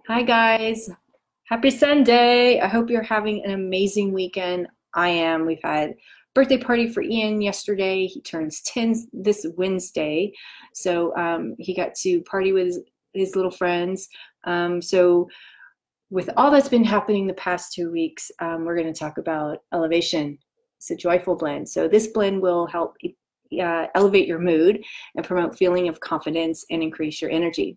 Hi guys, happy Sunday. I hope you're having an amazing weekend. I am. We've had birthday party for Ian yesterday. He turns 10 this Wednesday. So he got to party with his little friends. So with all that's been happening the past 2 weeks, we're going to talk about elevation. It's a joyful blend. So this blend will help elevate your mood and promote feeling of confidence and increase your energy.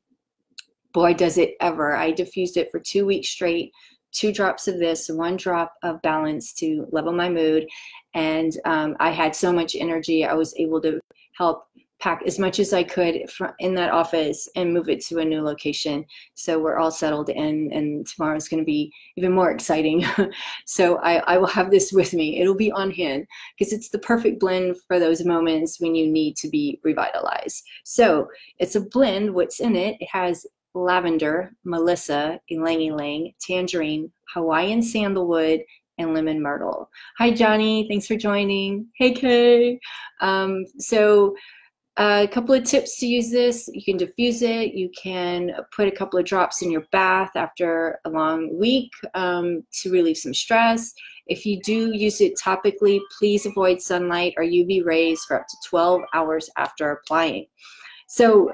Boy, does it ever. I diffused it for 2 weeks straight, 2 drops of this, 1 drop of balance to level my mood. And I had so much energy. I was able to help pack as much as I could in that office and move it to a new location. So we're all settled in, and tomorrow is going to be even more exciting. So I will have this with me. It'll be on hand because it's the perfect blend for those moments when you need to be revitalized. So it's a blend. What's in it? It has lavender, melissa, ylang ylang, tangerine, Hawaiian sandalwood, and lemon myrtle. Hi, Johnny. Thanks for joining. Hey, Kay. A couple of tips to use this. You can diffuse it. You can put a couple of drops in your bath after a long week to relieve some stress. If you do use it topically, please avoid sunlight or UV rays for up to 12 hours after applying. So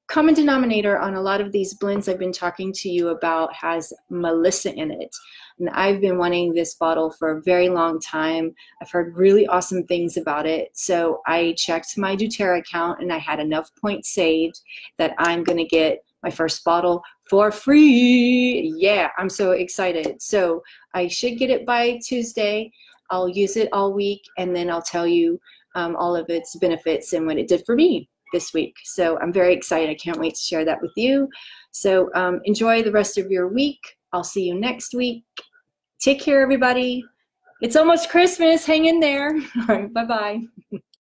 common denominator on a lot of these blends I've been talking to you about has melissa in it. And I've been wanting this bottle for a very long time. I've heard really awesome things about it. So I checked my doTERRA account and I had enough points saved that I'm going to get my first bottle for free. Yeah, I'm so excited. So I should get it by Tuesday. I'll use it all week and then I'll tell you all of its benefits and what it did for me this week. So I'm very excited. I can't wait to share that with you. So enjoy the rest of your week. I'll see you next week. Take care, everybody. It's almost Christmas. Hang in there. All right, bye-bye.